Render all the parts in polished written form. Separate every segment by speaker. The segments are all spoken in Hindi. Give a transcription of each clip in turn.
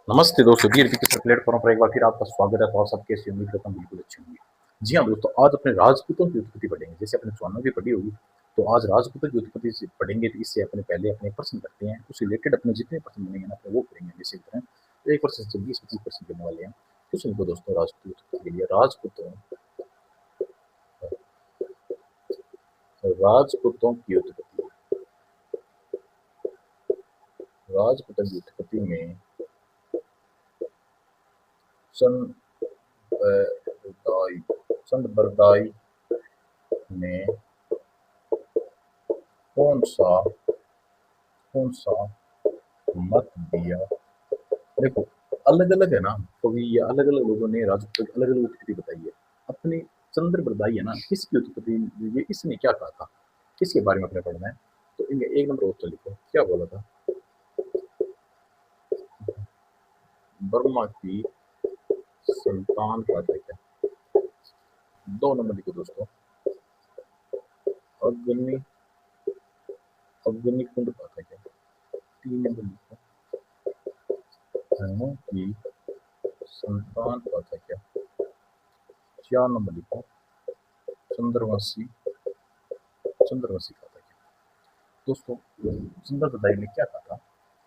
Speaker 1: नमस्ते दोस्तों, जी एजुकेशन प्लेटफॉर्म पर एक बार फिर आपका स्वागत है। तो आप सब कैसे उम्मीद करता हूँ बिल्कुल अच्छे होंगे। जी हाँ दोस्तों, आज अपने राजपूतों की उत्पत्ति पढ़ेंगे। जैसे अपने चौहानों की पढ़ी होगी, तो आज राजपूतों की उत्पत्ति से पढ़ेंगे। तो इससे अपने पहले अपने प्रश्न करते हैं, उससे रिलेटेड अपने जितने प्रश्न बनेंगे ना अपने वो करेंगे। जैसे तरह तो एक प्रश्न से 20-25 प्रश्न करने वाले हैं। क्वेश्चन को दोस्तों राजपूत उत्पत्ति के लिए राजपूतों की उत्पत्ति। राजपूतों की उत्पत्ति में सन बरदाई सन बरदाई ने कौन सा कौन सा मत दिया। देखो, अलग अलग है ना, कभी ये अलग अलग लोगों ने राजपूत की अलग अलग उत्पत्ति बताई है। अपनी चंद्र बरदाई है ना, किसकी उत्पत्ति, ये इसने क्या कहा था, किसके बारे में अपने पढ़ना है। तो इनमें एक नंबर उत्तर लिखो, क्या बोला था। ब्रह्मा की संतान का था क्या। दो नंबर लिखो दोस्तों, अग्नि अग्निकुंड का था क्या। तीन नंबर लिखो, धनु की संतान का था क्या। चार नंबर लिखो, चंद्रवंशी चंद्रवंशी का था क्या। दोस्तों, चंद्र बरदाई ने क्या कहा था,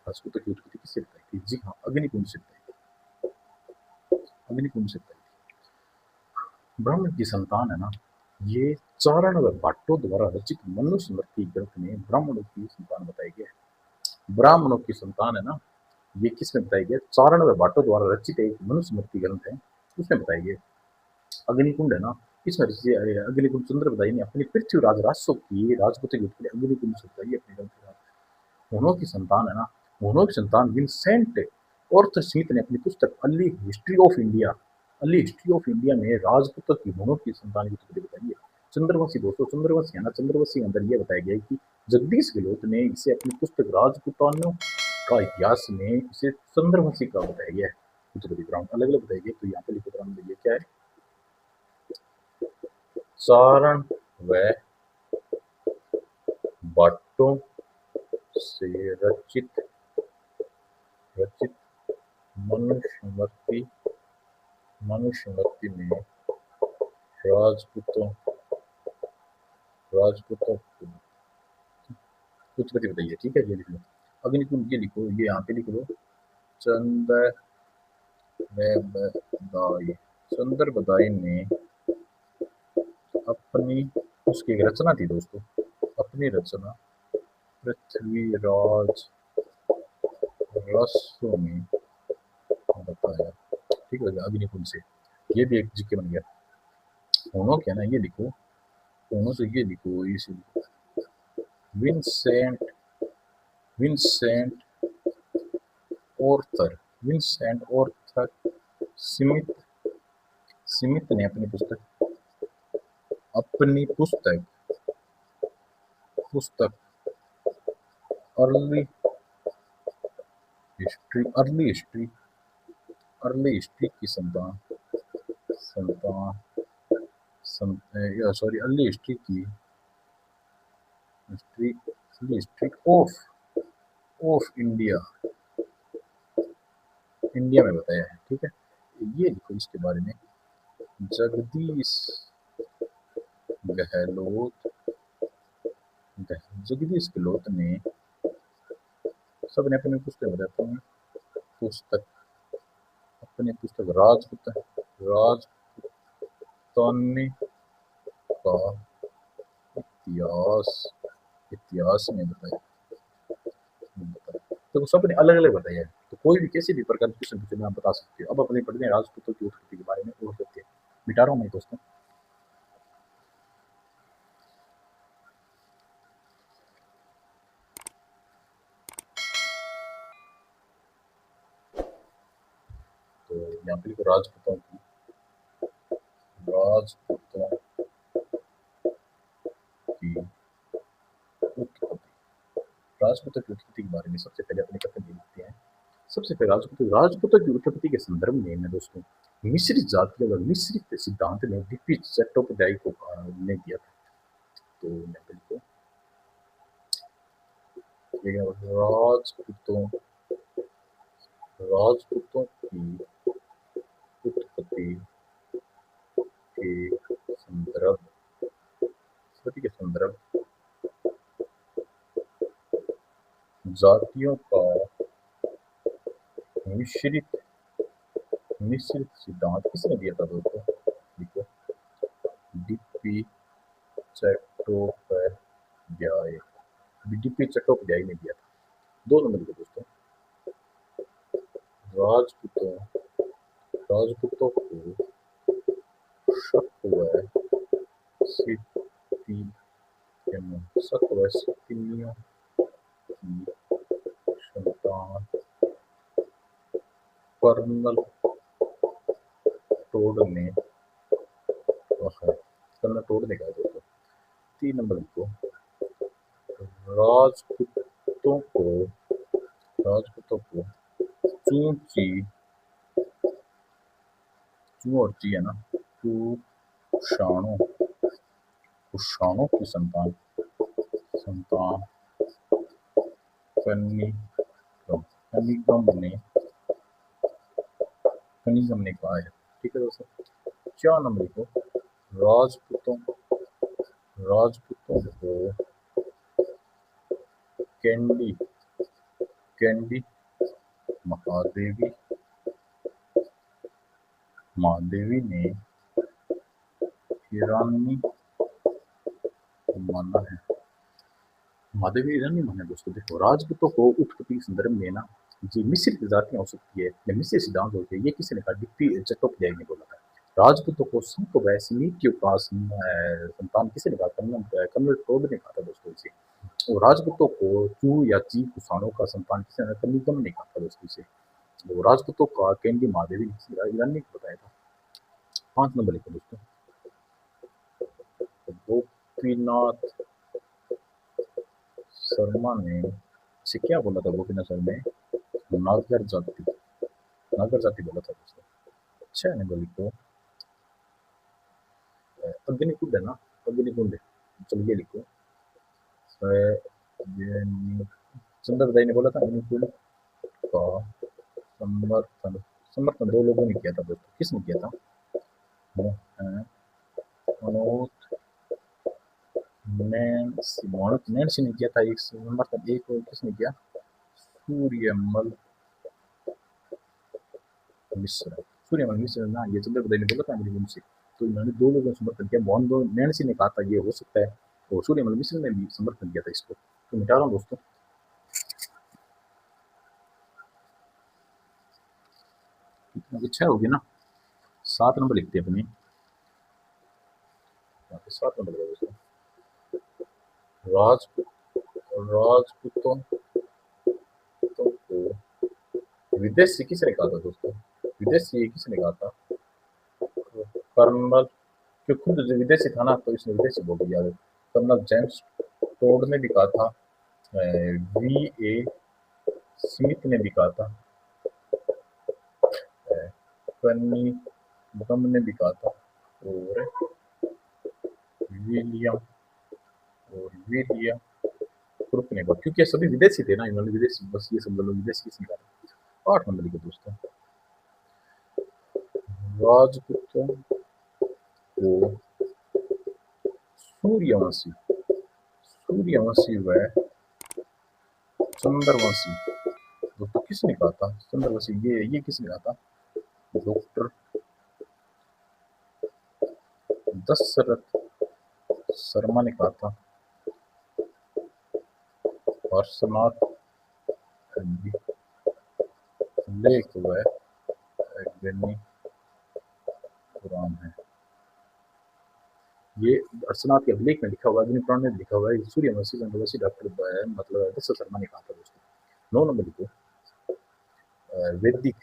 Speaker 1: राजपूतों की उत्पत्ति किससे बताई थी। जी हाँ, अग्निकुंड से बताई थी। अग्निकुंड से बताई थी। ब्राह्मण की संतान है ना, ये चारण व भाट्टों द्वारा रचित मनुस्मृति ग्रंथ में ब्राह्मणों की संतान बताई गई है। ब्राह्मणों की संतान है ना, ये किसमें बताई गई, चारण व भाट्टों द्वारा रचित एक मनुस्मृति ग्रंथ है, उसमें बताई गई। अग्निकुंड है ना, इसमें अग्निकुंड चंद्र बरदाई ने अपनी पृथ्वीराज राजस्व की राजपूतों की उत्पत्ति अग्निकुंड से बताई है अपने ग्रंथ में। हुनों की संतान है ना, हुनों की संतान विंसेंट ऑर्थर स्मिथ ने अपनी पुस्तक अर्ली हिस्ट्री ऑफ इंडिया में राजपूतों की हुनों की संतान की उत्पत्ति बताई है। चंद्रवंशी दोस्तों, चंद्रवंशी है ना, चंद्रवंशी के अंदर यह बताया गया है कि जगदीश गहलोत ने इसे अपनी पुस्तक राजपूतानों का इतिहास में इसे चंद्रवंशी का बताया गया है। उत्पत्ति ग्राउंड अलग अलग बताया गया। तो यहाँ पे लिखो ग्राउंड में ये क्या है, चारण व भट्टों से रचित रचित मनुस्मृति मनुस्मृति में राजपूतों राजपूतों की उत्पत्ति बताइए। ठीक है, ये लिख लो। अग्निकुंड ये लिखो, ये यहाँ पे लिख लो, चंद्र बदाई चंद्र बदाई ने अपनी, उसकी एक रचना थी दोस्तों, अपनी रचना पृथ्वीराज रसो में बताया। ठीक है, अग्निकुंड से ये भी एक जीके बन गया। दोनों क्या ना, ये लिखो, दोनों से ये लिखो, इसे Vincent Vincent Arthur Vincent Arthur Smith Smith ने अपनी पुस्तक अर्ली अर्ली हिस्ट्री की संतान संतान sorry early history of India में बताया है। ठीक है, ये लिखो इसके बारे में, जगदीश गहलोत जगदीश गहलोत ने, सबने अपनी पुस्तक बताते हैं, पुस्तक अपनी पुस्तक राजपुतानी का इतिहास इतिहास में बताया। तो सबने अलग अलग बताया है। तो कोई भी किसी भी प्रकार की क्वेश्चन पूछे आप बता सकते हो। अब अपने पढ़ते हैं राजपूतों की उत्पत्ति के बारे में और करते हैं। मिटा रहा हूँ मैं दोस्तों। तो यहाँ पे लिखो राजपूतों की उत्पत्ति। राजपूतों की उत्पत्ति के बारे में सबसे पहले अपने कथन लिखते हैं। सबसे पहले राजपूतों की उत्पत्ति के संदर्भ में मैं दोस्तों मिश्रित जाति और मिश्रित सिद्धांत ने दिव्य चट्टोपाध्याय को ने दिया था। तो मैं बिल्कुल राजपूतों राजपूतों की उत्पत्ति के संदर्भ उत्पत्ति के संदर्भ जातियों का मिश्रित मिश्रित सिद्धांत किसने दिया था दोस्तों? देखो, डीपी चट्टोपाध्याय, डीपी चट्टोपाध्याय ने दिया था। 2 नंबर के दोस्तों, राजपूतों राजपूतों को शक व सिद्धियों की संतान कर्नल टोड ने कर्नल टोड ने कहा दोस्तों। 3 नंबर को, राजपूतों को राजपूतों को चूची चू और ची है ना, कुषाणों कुषाणों की संतान संतान कनिगम कनिगम ने कहा है। ठीक है दोस्तों। 4 नंबर को, राजपूतों राजपूतों को कैंडी कैंडी महादेवी महादेवी ने ईरानी माना है। महादेवी ईरानी माना है दोस्तों। देखो, राजपूतों को उत्पत्ति के संदर्भ में ना जी मिश्रित जातियां हो सकती है या मिश्रित सिद्धांत होते हैं, ये किसी ने कहा? डीपी चट्टोपाध्याय ने बोला था। राजपूतों को संत व समितियों का संतान किसी ने कहा? कर्नल टोड ने कहा था दोस्तों इसे। और राजपूतों को चू या ची कुषाणों का संतान किसी ने? कनिगम ने कहा था दोस्तों इसे। तो राजपूतों का कैंडी महादेवी ने ईरानी को बताया था। 5 नंबर लिखो दोस्तों, गोपीनाथ शर्मा ने इसे क्या बोला था? गोपीनाथ शर्मा ने नागर जाति बोला था दोस्तों। 6 नंबर लिखो, अग्निकुंड है ना, अग्निकुंड, चलिए लिखो। चंद्रदाई ने बोला था अग्निकुंड का समर्थन समर्थन 2 लोगों ने किया था दोस्तों। किसने किया था? मनोज नैन्सी ने किया था एक समर्थन। एक और किसने किया? सूर्यमल मिश्र ना, ये चंद्रदाई ने बोला था अग्निकुंड से। तो इन्होंने 2 लोगों ने समर्थन किया। मोहन नैन्सी ने कहा था ये हो सकता है, और सूर्यमल मिश्र ने भी समर्थन किया था इसको। तो मिटा रहा हूँ दोस्तों। अच्छा होगी ना। 7 नंबर लिखते हैं अपनी। 7 नंबर का दोस्तों, राजपूतों को विदेशी किसने कहा था दोस्तों? विदेशी किसने कहा था? कर्नल, जो खुद जो विदेशी था ना, तो इसने विदेशी बोल दिया। कर्नल जेम्स टोड ने भी कहा था, वी ए स्मिथ ने भी कहा था, कनिंघम ने भी कहा था, और विलियम विलियम ग्रुप ने कहा। क्योंकि ये सभी विदेशी थे ना, इन्होंने विदेशी, बस ये सब लोग विदेशी किसने कहा? 8 नंबर के दोस्तों, राजपूतों को सूर्यवंशी सूर्यवंशी व चंद्रवंशी दोस्तों किसने कहा था? चंद्रवंशी, ये किसने कहा था? डॉक्टर दशरथ शर्मा ने कहा था। पार्श्वनाथ लेख व अग्नि पुराण है। ये अर्चनाथ के अभिलेख में लिखा हुआ, अग्नि पुराण में लिखा हुआ है। सूर्यवंशी चंद्रवंशी डॉक्टर मतलब दशरथ शर्मा ने कहा था दोस्तों। 9 नंबर लिखो, वैदिक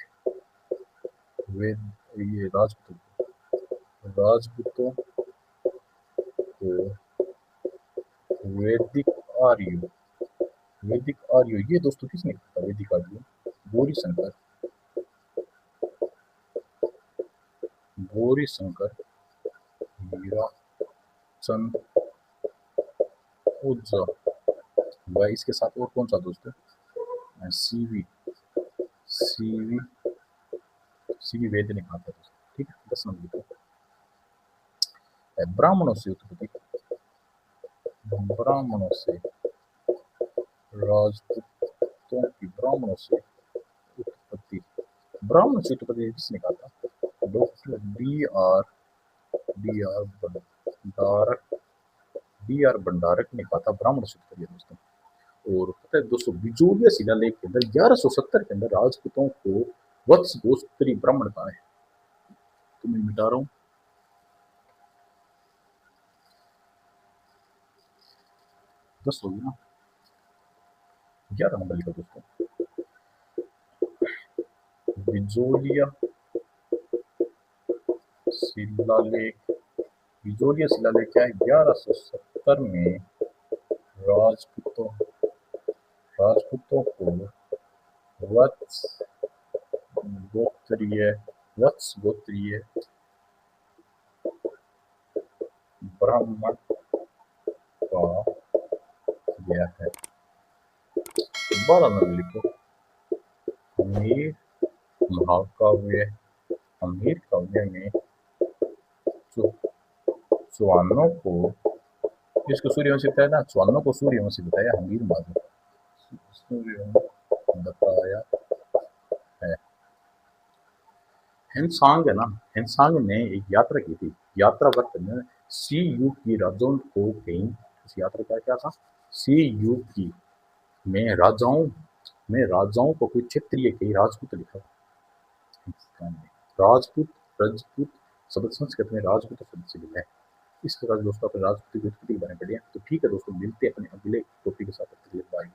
Speaker 1: वेद ये राजपूतों को वैदिक आर्य ये दोस्तों किसने कहा था? वैदिक आर्य गौरी शंकर हीरा चंद ओझा व इसके साथ और कौन सा दोस्तों? सीवी सीवी सीवी वेद ने कहा था दोस्तों, ठीक है। 10 नंबर लिखो। ब्राह्मणों से उत्पत्ति, ब्राह्मणों से राजपूतों की, ब्राह्मणों से उत्पत्ति, ब्राह्मणों से उत्पत्ति किसने कहा था? डॉक्टर डी आर भंडारक, डी आर भंडारक ने कहा था ब्राह्मण से उत्पत्ति है दोस्तों। और पता है दोस्तों, बिजोलिया शिलालेख के अंदर 1170 के अंदर राजपूतों को वत्स गोस्त्री ब्राह्मण कहा है। तो मैं मिटा रहा हूँ। दस हो गया ना, 11 नंबर लिखा दोस्तों। बिजोलिया शिलालेख, बिजोलिया शिलालेख क्या है? 1170 में राजपूतों राजपूतों को वत्स गोत्रीय वत्स गोत्रीय ब्राह्मण कहा गया है। 12 नंबर लिखो। अमीर महाकाव्य, अमीर काव्य में चौहानों को, इसको सूर्यवंशी बताया ना, चौहानों को सूर्यवंशी बताया, हमीर माधव सूर्यवंशी बताया है। हिमसांग है ना, हिमसांग ने एक यात्रा की थी, यात्रा वक्त में सी यू की राजाओं को कहीं, इस यात्रा का क्या था? सी यू की में राजाओं को कोई क्षेत्रीय कहीं राजपूत लिखा, राजपूत राजपूत शब्द संस्कृत में राजपूत शब्द से मिला है। इस प्रकार दोस्तों अपने राजपूत की उत्पत्ति के बारे में पढ़िए। तो ठीक है दोस्तों, मिलते हैं अपने अगले टॉपिक के साथ। बाय।